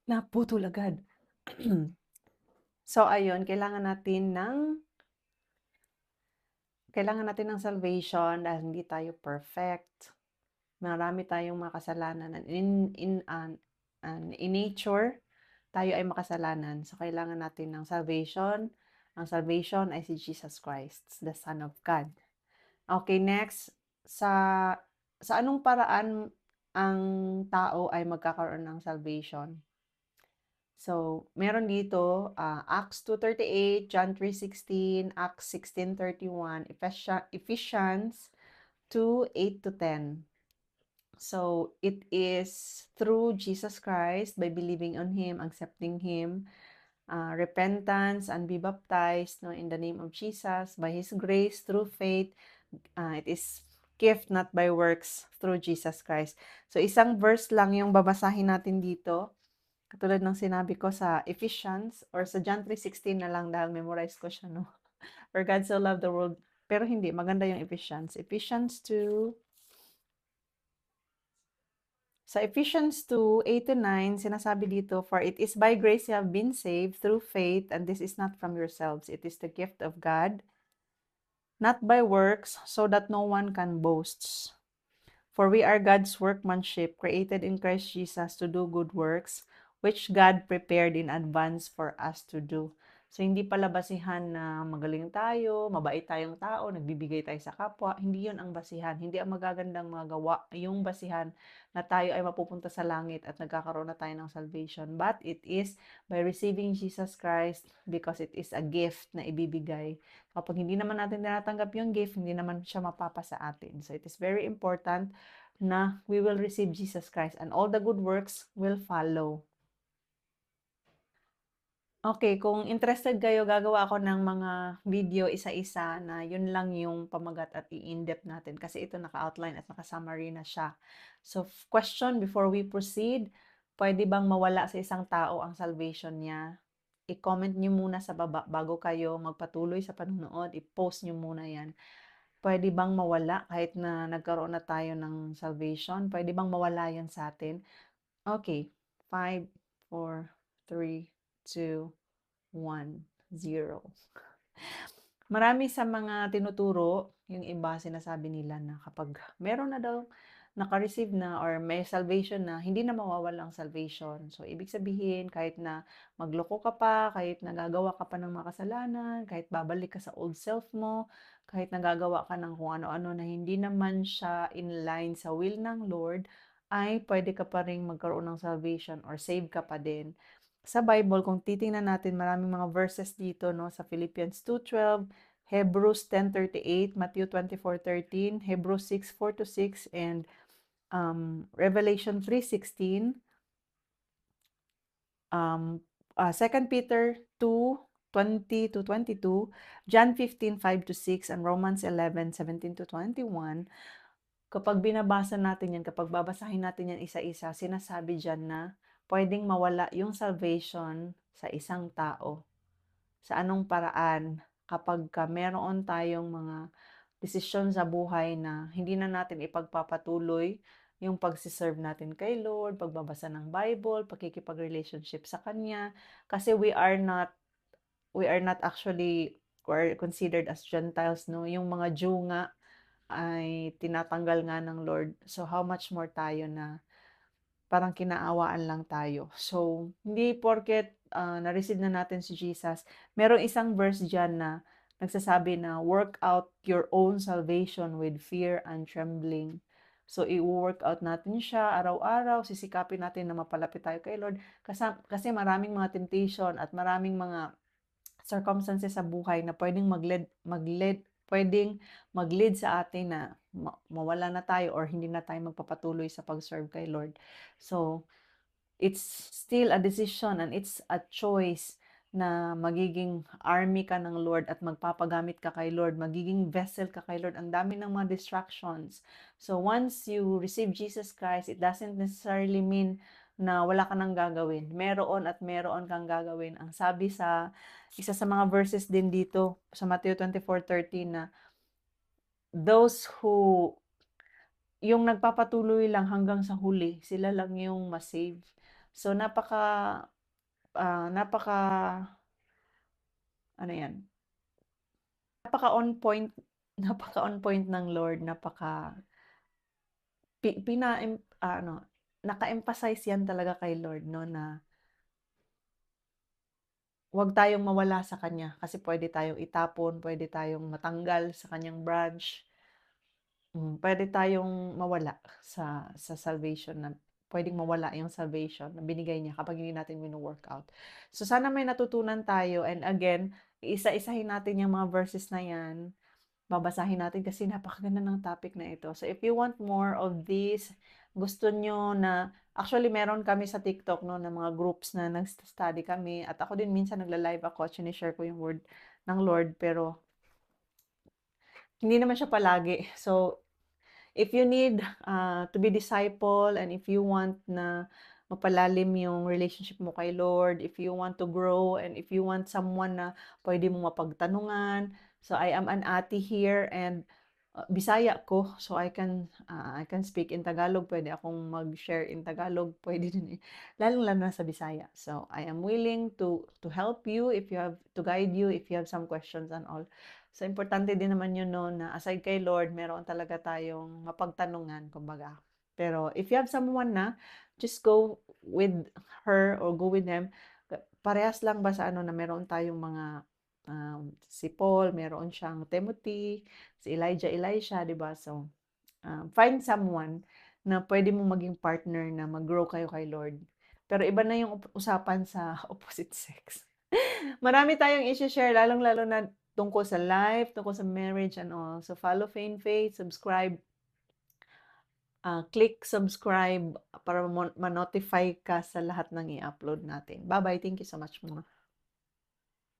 naputol agad. So ayun, kailangan natin ng salvation dahil hindi tayo perfect. Marami tayong makasalanan and in nature, tayo ay makasalanan. So kailangan natin ng salvation. Ang salvation ay si Jesus Christ, the Son of God. Okay, next, sa sa anong paraan ang tao ay magkakaroon ng salvation? So, meron dito, Acts 2:38, John 3:16, Acts 16:31, Ephesians 2:8-10. So, it is through Jesus Christ, by believing on Him, accepting Him, repentance, and be baptized, no, in the name of Jesus, by His grace, through faith. It is gift, not by works, through Jesus Christ. So, isang verse lang yung babasahin natin dito. Katulad ng sinabi ko sa Ephesians or sa John 3:16 na lang dahil memorize ko siya, no? For God so loved the world. Pero hindi, maganda yung Ephesians. Sa Ephesians 2:8-9, sinasabi dito, "For it is by grace you have been saved through faith, and this is not from yourselves. It is the gift of God, not by works, so that no one can boast. For we are God's workmanship, created in Christ Jesus to do good works, which God prepared in advance for us to do." So, hindi pala basihan na magaling tayo, mabait tayong tao, nagbibigay tayo sa kapwa. Hindi yun ang basihan. Hindi ang magagandang mga gawa yung basihan na tayo ay mapupunta sa langit at nagkakaroon na tayo ng salvation. But it is by receiving Jesus Christ because it is a gift na ibibigay. Kapag hindi naman natin tinatanggap yung gift, hindi naman siya mapapa sa atin. So, it is very important na we will receive Jesus Christ and all the good works will follow. Okay, kung interested kayo, gagawa ako ng mga video isa-isa na yun lang yung pamagat at i-in-depth natin kasi ito naka-outline at naka-summary na siya. So, question before we proceed, pwede bang mawala sa isang tao ang salvation niya? I-comment nyo muna sa baba bago kayo magpatuloy sa panonood, i-post nyo muna yan. Pwede bang mawala kahit na nagkaroon na tayo ng salvation? Pwede bang mawala yan sa atin? Okay, 5, 4, 3, 2, 1, 0. Marami sa mga tinuturo, yung iba sinasabi nila na kapag meron na daw naka-receive na or may salvation na, hindi na mawawala ang salvation. So, ibig sabihin, kahit na magloko ka pa, kahit nagagawa ka pa ng mga kasalanan, kahit babalik ka sa old self mo, kahit nagagawa ka ng kung ano-ano na hindi naman siya in line sa will ng Lord, ay pwede ka pa rin magkaroon ng salvation or save ka pa din. Sa Bible, kung titingnan natin, maraming mga verses dito, no, sa Philippians 2:12, Hebrews 10:38, Matthew 24:13, Hebrews 6:4-6, and Revelation 3:16, 2 Peter 2:20-22, John 15:5-6, and Romans 11:17-21. Kapag binabasa natin yan, kapag babasahin natin yan isa-isa, sinasabi diyan na pwedeng mawala yung salvation sa isang tao. Sa anong paraan? Kapagka meron tayong mga desisyon sa buhay na hindi na natin ipagpapatuloy yung pagse-serve natin kay Lord, pagbabasa ng Bible, pakikipag-relationship sa Kanya, kasi we are not actually, or considered as Gentiles, no? Yung mga Jew nga ay tinatanggal nga ng Lord. So, how much more tayo na parang kinaawaan lang tayo. So, hindi porket na-receive na natin si Jesus, merong isang verse diyan na nagsasabi na, "Work out your own salvation with fear and trembling." So, i-work out natin siya araw-araw, sisikapin natin na mapalapit tayo kay Lord. Kasi maraming mga temptation at maraming mga circumstances sa buhay na pwedeng mag-lead sa atin na mawala na tayo or hindi na tayo magpapatuloy sa pag-serve kay Lord. So, it's still a decision and it's a choice na magiging army ka ng Lord at magpapagamit ka kay Lord, magiging vessel ka kay Lord. Ang dami ng mga distractions. So once you receive Jesus Christ, it doesn't necessarily mean na wala ka nang gagawin. Meron at meron kang gagawin. Ang sabi sa isa sa mga verses din dito sa Matthew 24:13 na those yung nagpapatuloy lang hanggang sa huli, sila lang yung ma-save. So, napaka ano 'yan, napaka-on point napaka-on point ng Lord, ano, naka-emphasize 'yan talaga kay Lord 'no, na 'wag tayong mawala sa kanya kasi puwede tayong itapon, puwede tayong matanggal sa kanyang branch. Puwede tayong mawala sa salvation na puwedeng mawala yung salvation na binigay niya kapag hindi natin wino-workout. So, sana may natutunan tayo and again, iisa-isahin natin yung mga verses na yan, babasahin natin kasi napakaganda ng topic na ito. So, if you want more of this, gusto niyo na actually meron kami sa TikTok 'no, na mga groups na nagsta-study kami at ako din minsan nagla-live ako at shine-share ko yung word ng Lord pero hindi naman siya palagi. So, if you need, to be disciple and if you want na mapalalim yung relationship mo kay Lord, if you want to grow and if you want someone na puwede mong mapagtanungan. So, I am an ate here and, Bisaya ko, so I can speak in Tagalog, puwede akong mag-share in Tagalog, puwede din, lalong-lalo na sa Bisaya. So, I am willing to help you if you have to guide you if you have some questions and all. So, importante din naman yun 'no, na aside kay Lord meron talaga tayong mapagtanungan kumbaga. Pero if you have someone na, just go with her or go with them. Parehas lang ba sa ano na meron tayong mga, si Paul meron siyang Timothy, si Elijah, Elisha, 'di ba? So, find someone na puwede mong maging partner na mag-grow kayo kay Lord. Pero iba na yung usapan sa opposite sex. Marami tayong i-she-share lalong-lalo na tungkol sa life, tungkol sa marriage and all. So follow Fain Faith, subscribe, click subscribe para ma-notify ka sa lahat ng i-upload natin. Bye-bye. Thank you so much mga